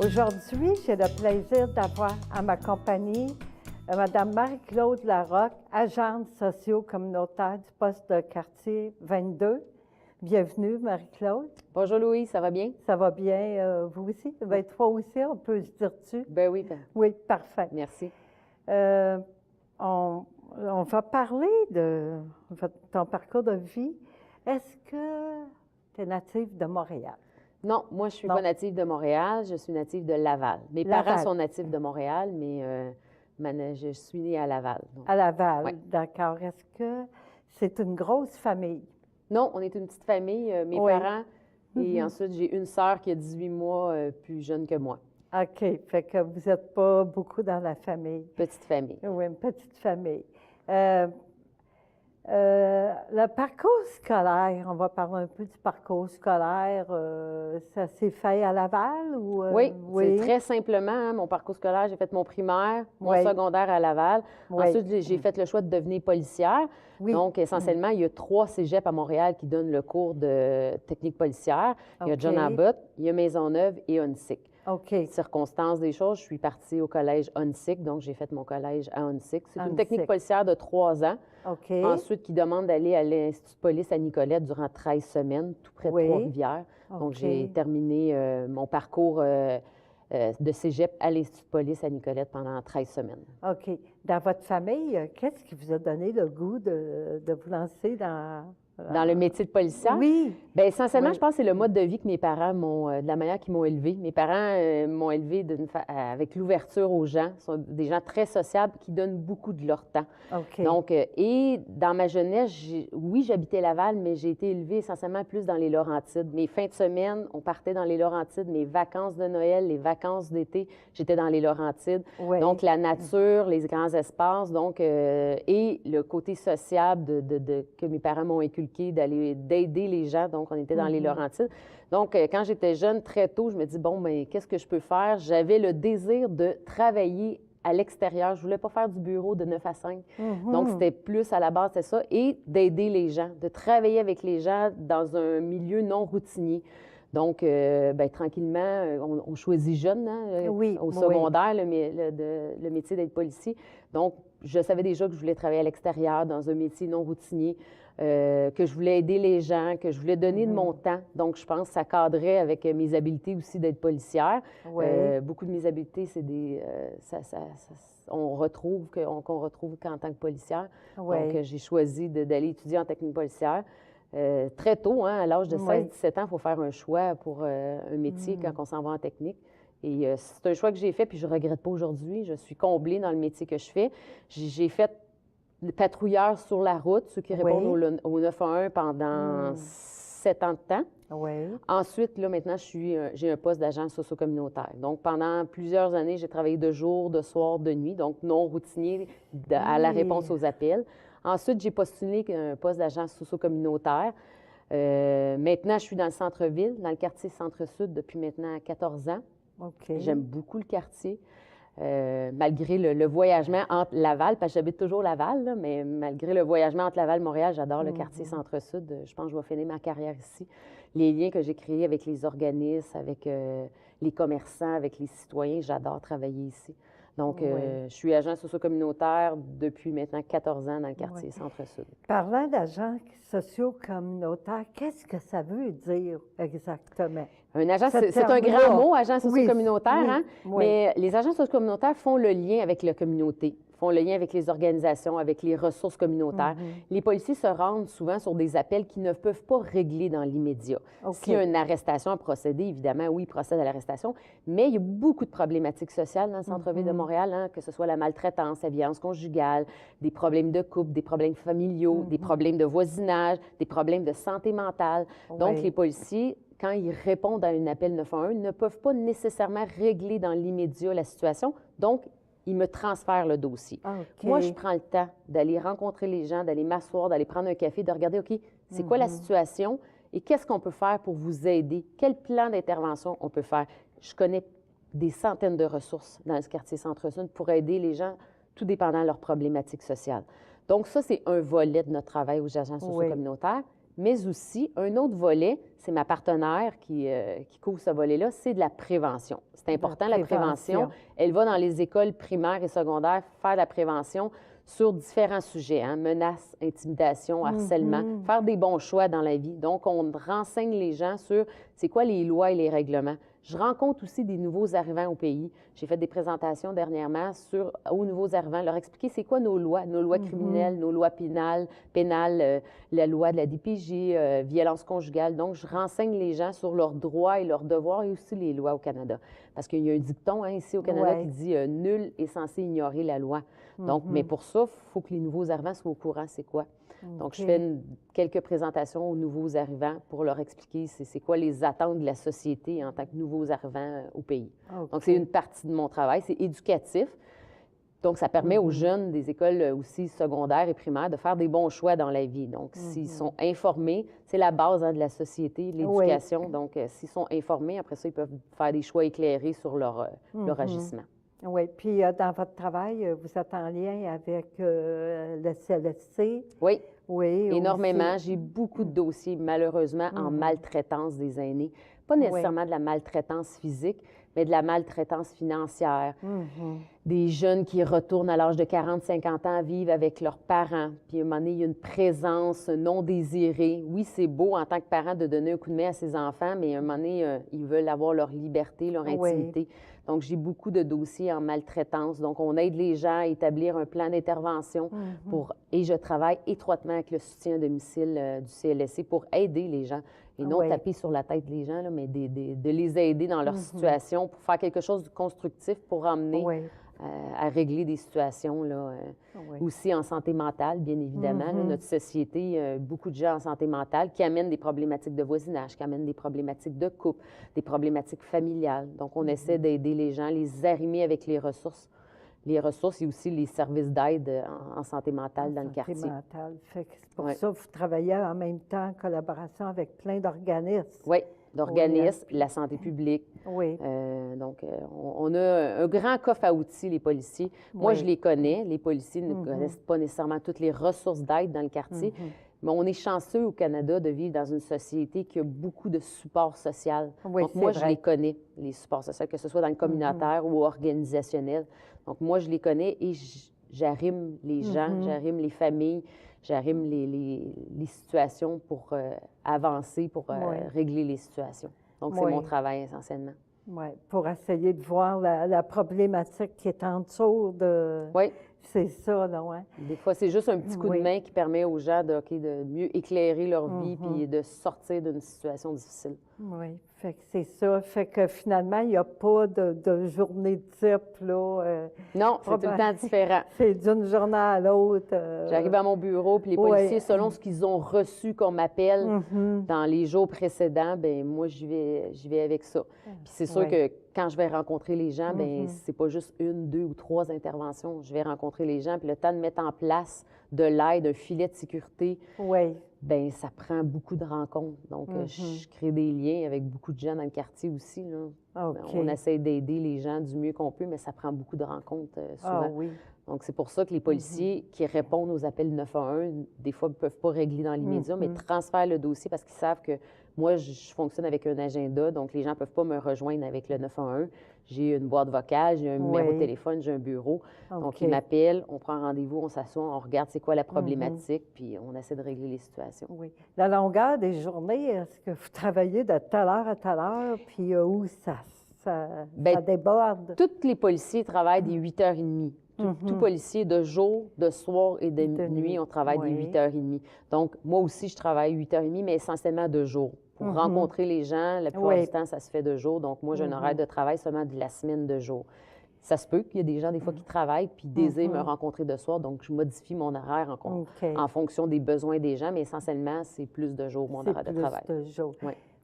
Aujourd'hui, j'ai le plaisir d'avoir à ma compagnie Mme Marie-Claude Larocque, agente socio-communautaire du poste de quartier 22. Bienvenue, Marie-Claude. Bonjour Louis, ça va bien? Ça va bien, vous aussi? Ben, toi aussi, on peut se dire-tu? Ben oui. Oui, parfait. Merci. On va parler de ton parcours de vie. Est-ce que tu es native de Montréal? Non, moi, je suis pas native de Montréal, je suis native de Laval. Mes parents sont natifs de Montréal, mais je suis née à Laval. Donc. À Laval, ouais. D'accord. Est-ce que c'est une grosse famille? Non, on est une petite famille. Mes parents, et ensuite, j'ai une sœur qui a 18 mois plus jeune que moi. OK. Fait que vous n'êtes pas beaucoup dans la famille. Petite famille. Oui, une petite famille. Le parcours scolaire, on va parler un peu du parcours scolaire. Ça s'est fait à Laval ou? Oui, c'est très simplement. Hein, mon parcours scolaire, j'ai fait mon primaire, mon secondaire à Laval. Ensuite, j'ai fait le choix de devenir policière. Donc, essentiellement, il y a 3 cégeps à Montréal qui donnent le cours de technique policière. Il y a John Abbott, il y a Maisonneuve et Huntsic. OK. Circonstance des choses, je suis partie au collège Huntsic, donc j'ai fait mon collège à Huntsic. C'est une technique policière de 3 ans. OK. Ensuite, qui demande d'aller à l'Institut de police à Nicolette durant 13 semaines, tout près de Trois-Rivières. Donc, j'ai terminé mon parcours de cégep à l'Institut de police à Nicolette pendant 13 semaines. OK. Dans votre famille, qu'est-ce qui vous a donné le goût de vous lancer dans le métier de policière? Oui. Bien, essentiellement, je pense que c'est le mode de vie que mes parents m'ont, de la manière qu'ils m'ont élevée. Mes parents m'ont élevée avec l'ouverture aux gens. Ce sont des gens très sociables qui donnent beaucoup de leur temps. OK. Donc, et dans ma jeunesse, oui, j'habitais Laval, mais j'ai été élevée essentiellement plus dans les Laurentides. Mes fins de semaine, on partait dans les Laurentides. Mes vacances de Noël, les vacances d'été, j'étais dans les Laurentides. Oui. Donc, la nature, les grands espaces, donc, et le côté sociable que mes parents m'ont inculqué d'aider les gens. Donc, on était dans les Laurentides. Donc, quand j'étais jeune, très tôt, je me dis, bon, mais qu'est-ce que je peux faire? J'avais le désir de travailler à l'extérieur. Je voulais pas faire du bureau de 9 à 5. Donc, c'était plus à la base, c'est ça. Et d'aider les gens, de travailler avec les gens dans un milieu non routinier. Donc, bien, tranquillement, on choisit jeune, hein, au secondaire, le métier d'être policier. Donc, je savais déjà que je voulais travailler à l'extérieur, dans un métier non routinier, que je voulais aider les gens, que je voulais donner de mon temps. Donc, je pense que ça cadrait avec mes habiletés aussi d'être policière. Beaucoup de mes habiletés, c'est des... qu'on retrouve qu'en tant que policière. Donc, j'ai choisi d'aller étudier en technique policière. Très tôt, hein, à l'âge de 16-17 ans, il faut faire un choix pour un métier quand on s'en va en technique. Et c'est un choix que j'ai fait, puis je ne regrette pas aujourd'hui. Je suis comblée dans le métier que je fais. J'ai fait patrouilleur sur la route, ceux qui répondent au 911 pendant 7 ans de temps. Ensuite, là, maintenant, j'ai un poste d'agent socio-communautaire. Donc, pendant plusieurs années, j'ai travaillé de jour, de soir, de nuit, donc non routinier à la réponse aux appels. Ensuite, j'ai postulé un poste d'agent socio-communautaire. Maintenant, je suis dans le centre-ville, dans le quartier Centre-Sud depuis maintenant 14 ans. J'aime beaucoup le quartier. Malgré le voyagement entre Laval, parce que j'habite toujours Laval, là, mais malgré le voyagement entre Laval et Montréal, j'adore le quartier Centre-Sud. Je pense que je vais finir ma carrière ici. Les liens que j'ai créés avec les organismes, avec les commerçants, avec les citoyens, j'adore travailler ici. Donc, je suis agent socio-communautaire depuis maintenant 14 ans dans le quartier Centre-Sud. Parlant d'agent socio-communautaire, qu'est-ce que ça veut dire exactement? Un agent, c'est un grand mot, agent socio-communautaire, hein? Mais les agents socio-communautaires font le lien avec la communauté, font le lien avec les organisations, avec les ressources communautaires. Les policiers se rendent souvent sur des appels qui ne peuvent pas régler dans l'immédiat. S'il y a une arrestation à procéder, évidemment, oui, ils procèdent à l'arrestation, mais il y a beaucoup de problématiques sociales dans le centre-ville de Montréal, hein, que ce soit la maltraitance, la violence conjugale, des problèmes de couple, des problèmes familiaux, des problèmes de voisinage, des problèmes de santé mentale. Donc, les policiers, quand ils répondent à un appel 911, ne peuvent pas nécessairement régler dans l'immédiat la situation. Donc, ils me transfèrent le dossier. Moi, je prends le temps d'aller rencontrer les gens, d'aller m'asseoir, d'aller prendre un café, de regarder, OK, c'est quoi la situation et qu'est-ce qu'on peut faire pour vous aider? Quel plan d'intervention on peut faire? Je connais des centaines de ressources dans ce quartier Centre-Sud pour aider les gens, tout dépendant de leurs problématiques sociales. Donc, ça, c'est un volet de notre travail aux agents socio-communautaires. mais aussi un autre volet, c'est ma partenaire qui couvre ce volet-là, c'est de la prévention. C'est important, la prévention. Elle va dans les écoles primaires et secondaires faire de la prévention sur différents sujets, hein, menaces, intimidation, harcèlement, faire des bons choix dans la vie. Donc, on renseigne les gens sur c'est quoi les lois et les règlements. Je rencontre aussi des nouveaux arrivants au pays. J'ai fait des présentations dernièrement aux nouveaux arrivants, leur expliquer c'est quoi nos lois criminelles, nos lois pénales, la loi de la DPJ, violence conjugale. Donc, je renseigne les gens sur leurs droits et leurs devoirs et aussi les lois au Canada. Parce qu'il y a un dicton hein, ici au Canada qui dit « Nul est censé ignorer la loi ». Donc, mais pour ça, il faut que les nouveaux arrivants soient au courant c'est quoi. Donc, je fais quelques présentations aux nouveaux arrivants pour leur expliquer c'est quoi les attentes de la société en tant que nouveaux arrivants au pays. Donc, c'est une partie de mon travail. C'est éducatif. Donc, ça permet aux jeunes des écoles aussi secondaires et primaires de faire des bons choix dans la vie. Donc, s'ils sont informés, c'est la base hein, de la société, l'éducation. Donc, s'ils sont informés, après ça, ils peuvent faire des choix éclairés sur leur agissement. Oui, puis dans votre travail, vous êtes en lien avec le CLSC. Oui. Oui, énormément. J'ai beaucoup de dossiers, malheureusement, en maltraitance des aînés. Pas nécessairement de la maltraitance physique, mais de la maltraitance financière. Des jeunes qui retournent à l'âge de 40-50 ans vivre avec leurs parents. Puis, à un moment donné, il y a une présence non désirée. Oui, c'est beau en tant que parent de donner un coup de main à ses enfants, mais à un moment donné, ils veulent avoir leur liberté, leur intimité. Donc, j'ai beaucoup de dossiers en maltraitance. Donc, on aide les gens à établir un plan d'intervention et je travaille étroitement avec le soutien à domicile du CLSC pour aider les gens. Et non taper sur la tête des gens, là, mais de les aider dans leur situation pour faire quelque chose de constructif pour emmener à régler des situations là, aussi en santé mentale, bien évidemment. Là, notre société, beaucoup de gens en santé mentale qui amènent des problématiques de voisinage, qui amènent des problématiques de couple, des problématiques familiales. Donc, on essaie d'aider les gens, les arrimer avec les ressources. Les ressources et aussi les services d'aide en santé mentale dans le quartier. Santé mentale. C'est pour ça que vous travaillez en même temps en collaboration avec plein d'organismes. Oui, d'organismes, la santé publique. Oui. Donc, on a un grand coffre à outils, les policiers. Moi, je les connais. Les policiers ne connaissent pas nécessairement toutes les ressources d'aide dans le quartier. Mais on est chanceux au Canada de vivre dans une société qui a beaucoup de support social. Donc, moi, je les connais, les supports sociaux, que ce soit dans le communautaire ou organisationnel. Donc, moi, je les connais et j'arrime les gens, j'arrime les familles, j'arrime les situations pour avancer, pour régler les situations. Donc, c'est mon travail essentiellement. Oui, pour essayer de voir la problématique qui est en dessous de... Oui. C'est ça, là, oui. Des fois, c'est juste un petit coup de main qui permet aux gens de mieux éclairer leur vie puis de sortir d'une situation difficile. Oui, fait que c'est ça. Fait que finalement, il n'y a pas de journée type, là. Non, c'est tout le temps différent. C'est d'une journée à l'autre. J'arrive à mon bureau, puis les policiers, selon ce qu'ils ont reçu comme appel dans les jours précédents, bien, moi, j'y vais avec ça. Puis c'est sûr que quand je vais rencontrer les gens, bien, c'est pas juste 1, 2 ou 3 interventions. Je vais rencontrer les gens, puis le temps de mettre en place de l'aide, un filet de sécurité, bien, ça prend beaucoup de rencontres. Donc, je crée des liens avec beaucoup de gens dans le quartier aussi, là. On essaie d'aider les gens du mieux qu'on peut, mais ça prend beaucoup de rencontres souvent. Donc, c'est pour ça que les policiers qui répondent aux appels 911, des fois, ne peuvent pas régler dans l'immédiat, mais transfèrent le dossier parce qu'ils savent que moi, je fonctionne avec un agenda, donc les gens ne peuvent pas me rejoindre avec le 911. J'ai une boîte vocale, j'ai un numéro de téléphone, j'ai un bureau. Donc, ils m'appellent, on prend rendez-vous, on s'assoit, on regarde c'est quoi la problématique, puis on essaie de régler les situations. Oui. La longueur des journées, est-ce que vous travaillez de telle heure à telle heure, puis où ça déborde? Tous les policiers travaillent des 8h30. Tout policier, de jour, de soir et de nuit, on travaille des 8h30. Donc, moi aussi, je travaille 8h30, mais essentiellement de jour. Pour rencontrer les gens, la plupart du temps, ça se fait de jour. Donc, moi, j'ai un horaire de travail seulement de la semaine de jour. Ça se peut qu'il y ait des gens, des fois, qui travaillent puis désirent me rencontrer de soir. Donc, je modifie mon horaire en fonction des besoins des gens, mais essentiellement, c'est plus de jour, mon horaire de travail. C'est plus de jour.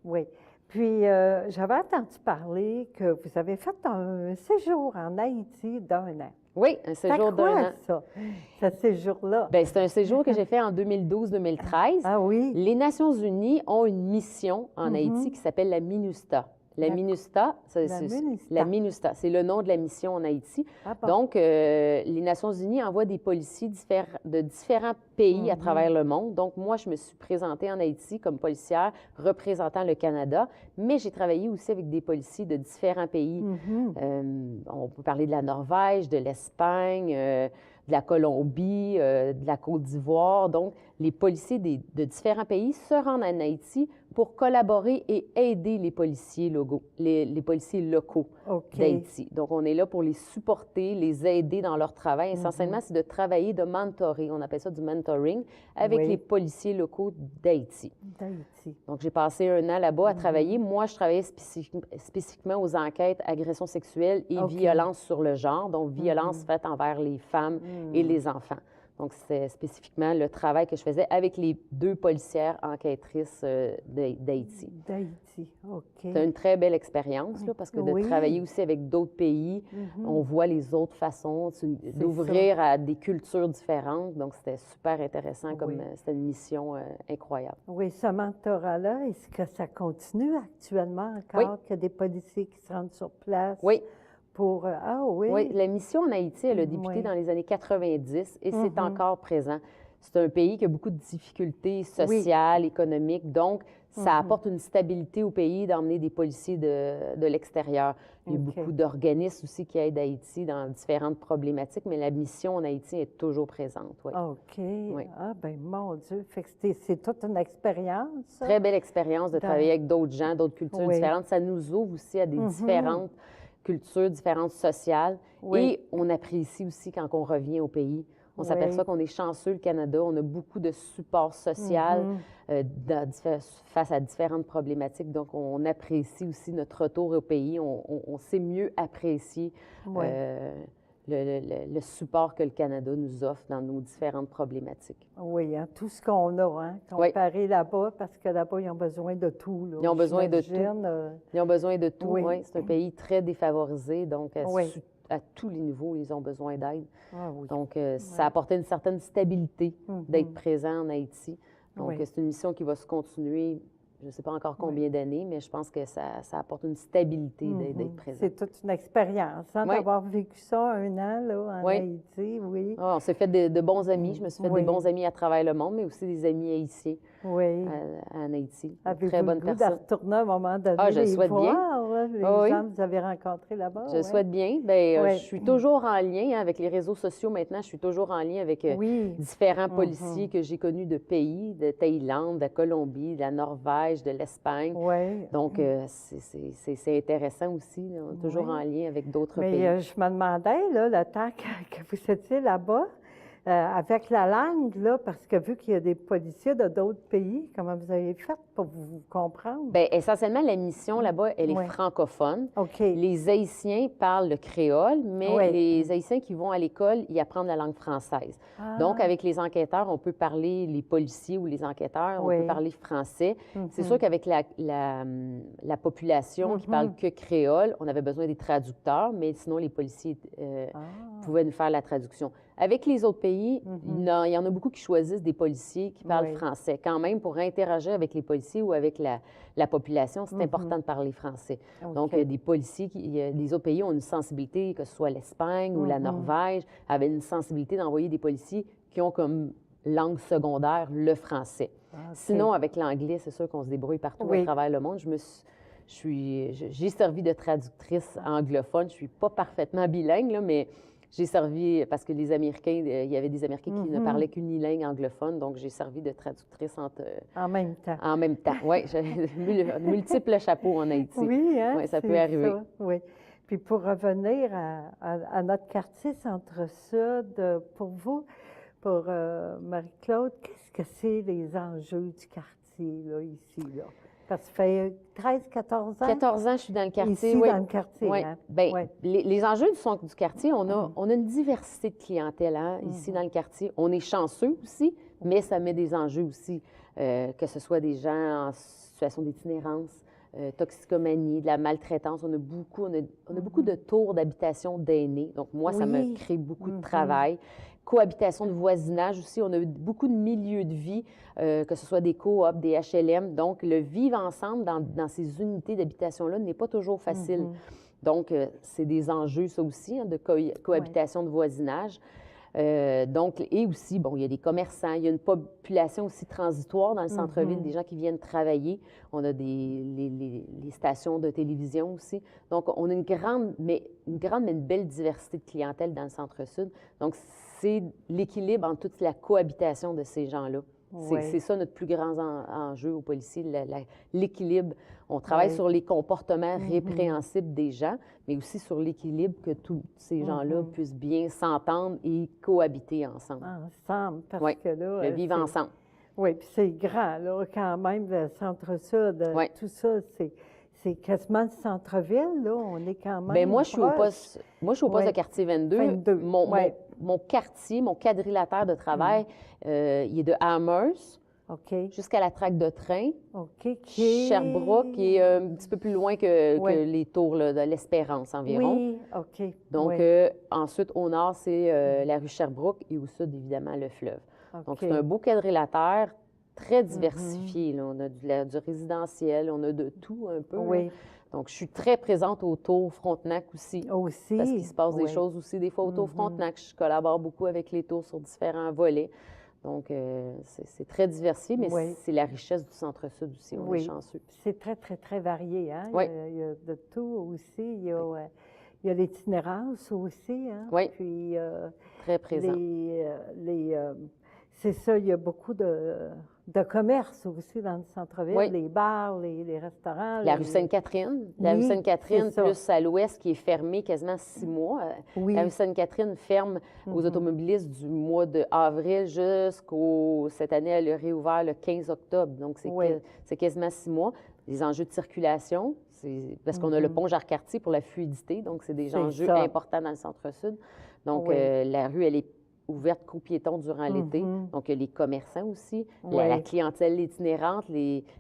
Oui. Puis, j'avais entendu parler que vous avez fait un séjour en Haïti d'1 an. Oui, un séjour d'1 an. Ça, ce séjour-là? Bien, c'est un séjour que j'ai fait en 2012-2013. Ah oui? Les Nations unies ont une mission en Haïti qui s'appelle la MINUSTA. La MINUSTAH, la MINUSTAH, c'est le nom de la mission en Haïti. Ah bon. Donc, les Nations unies envoient des policiers de différents pays à travers le monde. Donc, moi, je me suis présentée en Haïti comme policière représentant le Canada, mais j'ai travaillé aussi avec des policiers de différents pays. On peut parler de la Norvège, de l'Espagne, de la Colombie, de la Côte d'Ivoire. Donc, les policiers de différents pays se rendent en Haïti pour collaborer et aider les policiers locaux d'Haïti. Donc, on est là pour les supporter, les aider dans leur travail. Essentiellement, c'est de travailler, de mentorer. On appelle ça du mentoring avec les policiers locaux d'Haïti. Donc, j'ai passé 1 an là-bas à travailler. Moi, je travaillais spécifiquement aux enquêtes agressions sexuelles et violences sur le genre, donc violences faites envers les femmes et les enfants. Donc, c'est spécifiquement le travail que je faisais avec les 2 policières enquêtrices d'Haïti. OK. C'est une très belle expérience, là, parce que de travailler aussi avec d'autres pays, on voit les autres façons d'ouvrir à des cultures différentes. Donc, c'était super intéressant, c'était une mission incroyable. Oui, ce mentorat-là, est-ce que ça continue actuellement encore, qu'il y a des policiers qui se rendent sur place? Oui. Oui, la mission en Haïti, elle a débuté dans les années 90 et c'est encore présent. C'est un pays qui a beaucoup de difficultés sociales, économiques, donc ça apporte une stabilité au pays d'emmener des policiers de l'extérieur. Il y a beaucoup d'organismes aussi qui aident Haïti dans différentes problématiques, mais la mission en Haïti est toujours présente. OK. Ah, bien, mon Dieu. Fait que c'est toute une expérience, ça? Très belle expérience de travailler avec d'autres gens, d'autres cultures différentes. Ça nous ouvre aussi à des différentes cultures, différentes sociales. Et on apprécie aussi quand on revient au pays. On s'aperçoit qu'on est chanceux, le Canada. On a beaucoup de support social face à différentes problématiques. Donc, on apprécie aussi notre retour au pays. On sait mieux apprécier le support que le Canada nous offre dans nos différentes problématiques. Oui, tout ce qu'on a, comparé là-bas, parce que là-bas, ils ont besoin de tout. Là, ils ont besoin de tout. Ils ont besoin de tout, oui. C'est un pays très défavorisé, donc à tous les niveaux, ils ont besoin d'aide. Donc, ça a apporté une certaine stabilité d'être présent en Haïti. Donc, c'est une mission qui va se continuer. Je ne sais pas encore combien d'années, mais je pense que ça apporte une stabilité d'être présent. C'est toute une expérience, d'avoir vécu ça 1 an là, en Haïti, on s'est fait de bons amis. Je me suis fait des bons amis à travers le monde, mais aussi des amis haïtiens en Haïti. Très bonne personne. Avez-vous de retourner à un moment donné je souhaite bien. Les gens que vous avez rencontrés là-bas? Je souhaite bien. Je suis toujours en lien avec les réseaux sociaux maintenant. Je suis toujours en lien avec différents policiers que j'ai connus de pays, de Thaïlande, de Colombie, de la Norvège, de l'Espagne. Donc, c'est intéressant aussi. Là. On est toujours en lien avec d'autres pays. Mais je me demandais, là, le temps que vous étiez là-bas, avec la langue, là, parce que vu qu'il y a des policiers de d'autres pays, comment vous avez fait pour vous comprendre? Bien, essentiellement, la mission là-bas, elle est francophone. Les Haïtiens parlent le créole, mais les Haïtiens qui vont à l'école, ils apprennent la langue française. Donc, avec les enquêteurs, on peut parler, les policiers ou les enquêteurs, on peut parler français. C'est sûr qu'avec la population qui parle que créole, on avait besoin des traducteurs, mais sinon, les policiers pouvaient nous faire la traduction. Avec les autres pays, il y en a beaucoup qui choisissent des policiers qui parlent français. Quand même, pour interagir avec les policiers ou avec la population, c'est important de parler français. Donc, des policiers, les autres pays ont une sensibilité, que ce soit l'Espagne ou la Norvège, avaient une sensibilité d'envoyer des policiers qui ont comme langue secondaire le français. Sinon, avec l'anglais, c'est sûr qu'on se débrouille partout à travers le monde. J'ai servi de traductrice anglophone. Je ne suis pas parfaitement bilingue, là, mais j'ai servi, parce que les Américains, il y avait des Américains qui ne parlaient qu'unilingue anglophone, donc j'ai servi de traductrice en même temps. En même temps, oui. J'ai multiples chapeaux en Haïti. Oui, ça peut arriver. Oui. Puis pour revenir à notre quartier Centre-Sud, pour vous, pour Marie-Claude, qu'est-ce que c'est les enjeux du quartier, là, ici, là? Parce que ça fait 13-14 ans? 14 ans, je suis dans le quartier. Ici, dans le quartier, Bien, les enjeux du quartier, on a une diversité de clientèle ici dans le quartier. On est chanceux aussi, mais ça met des enjeux aussi, que ce soit des gens en situation d'itinérance, toxicomanie, de la maltraitance. On a beaucoup de tours d'habitation d'aînés. Donc, moi, ça me crée beaucoup de travail. cohabitation de voisinage aussi. On a eu beaucoup de milieux de vie, que ce soit des coops, des HLM. Donc, le vivre ensemble dans ces unités d'habitation-là n'est pas toujours facile. Donc, c'est des enjeux, ça aussi, hein, de cohabitation de voisinage. Donc, et aussi, bon, il y a des commerçants, il y a une population aussi transitoire dans le centre-ville, des gens qui viennent travailler. On a les stations de télévision aussi. Donc, on a une grande, mais une belle diversité de clientèle dans le centre-sud. Donc, c'est l'équilibre entre toute la cohabitation de ces gens-là. C'est ça notre plus grand enjeu aux policiers, l'équilibre. On travaille sur les comportements répréhensibles des gens, mais aussi sur l'équilibre que tous ces gens-là puissent bien s'entendre et cohabiter ensemble. Ensemble, parce que là... le vivre ensemble. Oui, puis c'est grand, là, quand même, le centre-sud, tout ça, c'est quasiment le centre-ville, là, on est quand même... Bien, moi, je suis au poste de quartier 22. Mon quartier, mon quadrilatère de travail, il est de Amherst jusqu'à la traque de train. Sherbrooke, qui est un petit peu plus loin que les tours là, de l'Espérance environ. Oui, OK. Donc, ensuite, au nord, c'est la rue Sherbrooke et au sud, évidemment, le fleuve. Donc, c'est un beau quadrilatère très diversifié. Là. On a du résidentiel, on a de tout un peu. Oui. Donc, je suis très présente au Tour Frontenac aussi. Parce qu'il se passe des choses aussi des fois au Tour Frontenac. Je collabore beaucoup avec les tours sur différents volets. Donc, c'est très diversifié, mais c'est la richesse du centre-sud aussi. On est chanceux. C'est très, très, très varié. Hein? Oui. Il y a de tout aussi. Il y a l'itinérance aussi. Hein? Oui. Puis, très présent. c'est ça, il y a beaucoup de commerce aussi dans le centre-ville, les bars, les restaurants. La rue Sainte-Catherine. La rue Sainte-Catherine, plus à l'ouest, qui est fermée quasiment 6 mois. La rue Sainte-Catherine ferme aux automobilistes du mois d'avril jusqu'au... Cette année, elle a réouvert le 15 octobre. Donc, c'est quasiment 6 mois. Les enjeux de circulation, parce qu'on a le pont Jacques-Cartier pour la fluidité. Donc, c'est des enjeux importants dans le centre-sud. Donc, la rue, elle est ouverte qu'aux piétons durant l'été. Donc, il y a les commerçants aussi, la clientèle itinérante.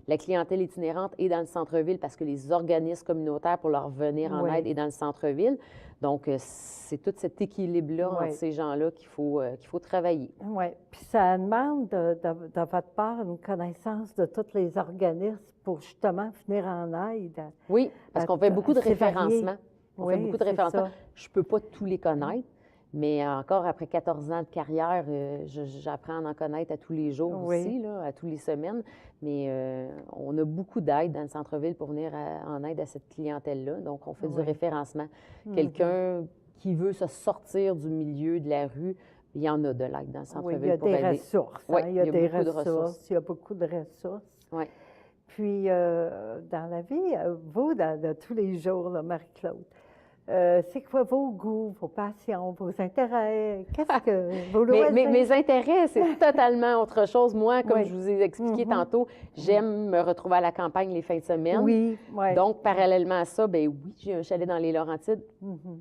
La clientèle itinérante est dans le centre-ville parce que les organismes communautaires pour leur venir en aide est dans le centre-ville. Donc, c'est tout cet équilibre-là entre ces gens-là qu'il faut travailler. Oui. Puis ça demande de votre part une connaissance de tous les organismes pour justement venir en aide. Oui, parce qu'on fait beaucoup de référencement. On fait beaucoup de référencement. Ça. Je ne peux pas tous les connaître. Mais encore après 14 ans de carrière, j'apprends à en connaître à tous les jours aussi, là, à toutes les semaines. Mais on a beaucoup d'aide dans le centre-ville pour venir en aide à cette clientèle-là. Donc, on fait du référencement. Quelqu'un qui veut se sortir du milieu de la rue, il y en a de l'aide dans le centre-ville pour aider. Il y a des ressources. Il y a des ressources. Il y a beaucoup de ressources. Oui. Puis, dans la vie, vous, de tous les jours, Marie-Claude, c'est quoi vos goûts, vos passions, vos intérêts? Qu'est-ce que vos loisirs? Mes intérêts, c'est totalement autre chose. Moi, comme je vous ai expliqué tantôt, j'aime me retrouver à la campagne les fins de semaine. Oui. Donc, parallèlement à ça, oui, j'ai un chalet dans les Laurentides.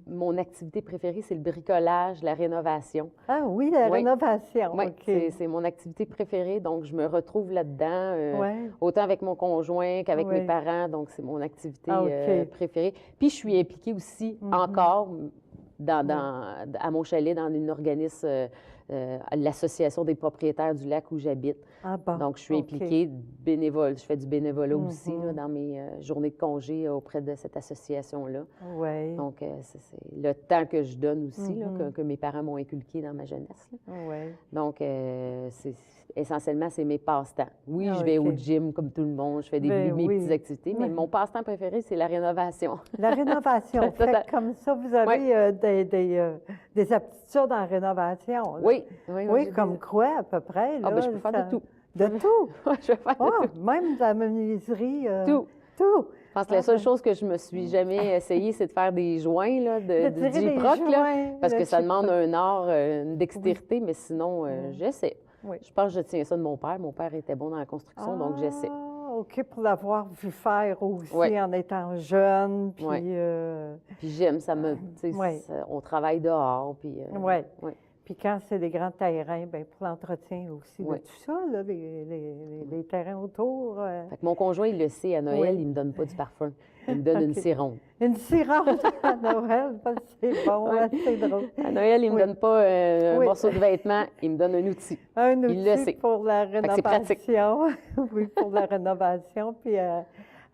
Mon activité préférée, c'est le bricolage, la rénovation. Ah oui, la rénovation. Oui, OK. c'est mon activité préférée. Donc, je me retrouve là-dedans, autant avec mon conjoint qu'avec mes parents. Donc, c'est mon activité préférée. Puis, je suis impliquée aussi encore à mon chalet dans une organisme, l'Association des propriétaires du lac où j'habite. Ah bon, donc, je suis impliquée bénévole. Je fais du bénévolat aussi là, dans mes journées de congé auprès de cette association-là. Oui. Donc, c'est le temps que je donne aussi, là, que mes parents m'ont inculqué dans ma jeunesse. Oui. Donc, essentiellement, c'est mes passe-temps. Oui, je vais au gym comme tout le monde, je fais mes petites activités, mais mon passe-temps préféré, c'est la rénovation. La rénovation. Fait comme ça, vous avez des aptitudes en rénovation. Là. Oui, comme quoi, à peu près? Là, je peux faire de tout. De tout? Je vais faire de tout. Même de la menuiserie? Tout. Tout? Je pense que la seule chose que je me suis jamais essayé, c'est de faire des joints là, de J-Proc, parce que ça demande un art, une dextérité, mais sinon, j'essaie. Je pense que je tiens ça de mon père. Mon père était bon dans la construction, donc j'essaie. OK, pour l'avoir vu faire aussi en étant jeune. Puis, puis j'aime, on travaille dehors. Puis, Puis quand c'est des grands terrains, bien, pour l'entretien aussi Oui. de tout ça, là, les terrains autour. Fait que mon conjoint, il le sait, à Noël, Oui. il ne me donne pas du parfum. Il me donne une OK. cironde. Une cironde à Noël, c'est bon, Oui. hein, c'est drôle. À Noël, il ne me Oui. donne pas un Oui. morceau de vêtement, il me donne un outil. Un Il le outil sait. pour la que c'est pratique. rénovation. Oui, pour la rénovation. Puis,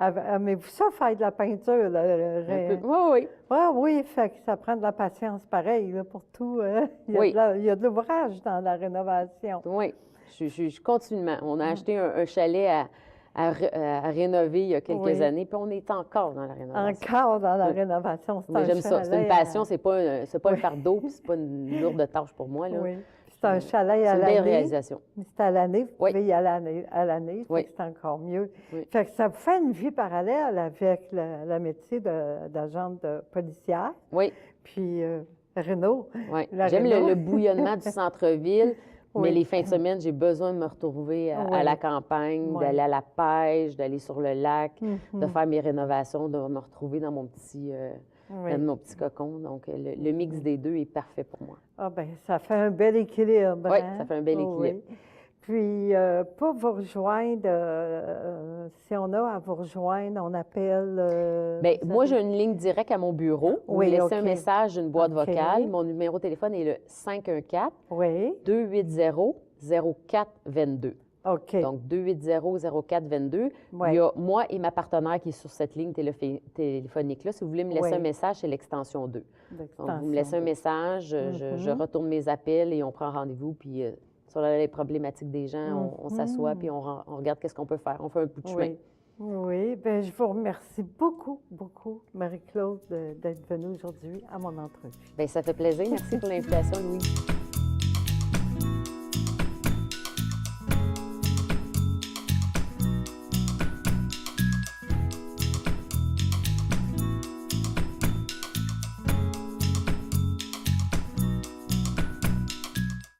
aimez-vous ça, faire de la peinture? Là, Un peu. Oui, oui. Ah oui, fait que ça prend de la patience pareil là, pour tout. Oui. Il y a de l'ouvrage dans la rénovation. Oui. Je continuellement. On a acheté un chalet à rénover il y a quelques Oui. années, puis on est encore dans la rénovation. Encore dans la Oui. rénovation. C'est Mais un j'aime ça. C'est une chalet passion, c'est pas un Oui. fardeau, puis c'est pas une lourde tâche pour moi. Là. Oui. C'est un chalet C'est à une belle l'année. réalisation. C'est à l'année, vous Oui. pouvez y aller à l'année, Oui. c'est encore mieux. Oui. Fait que ça vous fait une vie parallèle avec le métier d'agente policière. Oui, Puis Renaud. oui. La J'aime réno. le bouillonnement du centre-ville, mais Oui. les fins de semaine, j'ai besoin de me retrouver à Oui. la campagne, Oui. d'aller à la pêche, d'aller sur le lac, de Mhm. faire mes rénovations, de me retrouver dans mon petit, Oui. dans mon petit cocon. Donc, le mix des deux est parfait pour moi. Ah ben, ça fait un bel équilibre. Oui, hein? ça fait un bel Oh, oui. équilibre. Puis, pour vous rejoindre, si on a à vous rejoindre, on appelle... Bien, vous moi, avez- j'ai une ligne directe à mon bureau. Vous Oui, me laissez OK. un message, une boîte OK. vocale. Mon numéro de téléphone est le 514-280-0422. Oui, OK. Donc, 280-0422. Oui. Il y a moi et ma partenaire qui est sur cette ligne téléphonique-là. Si vous voulez me laisser Oui. un message, c'est l'extension 2. Donc, vous me laissez un message, je Mhm. retourne mes appels et on prend rendez-vous. Puis, sur les problématiques des gens, on s'assoit puis on regarde qu'est-ce qu'on peut faire. On fait un bout de chemin. Oui. Oui, bien, je vous remercie beaucoup, beaucoup, Marie-Claude, d'être venue aujourd'hui à mon entrevue. Bien, ça fait plaisir. Merci pour l'invitation, Louis.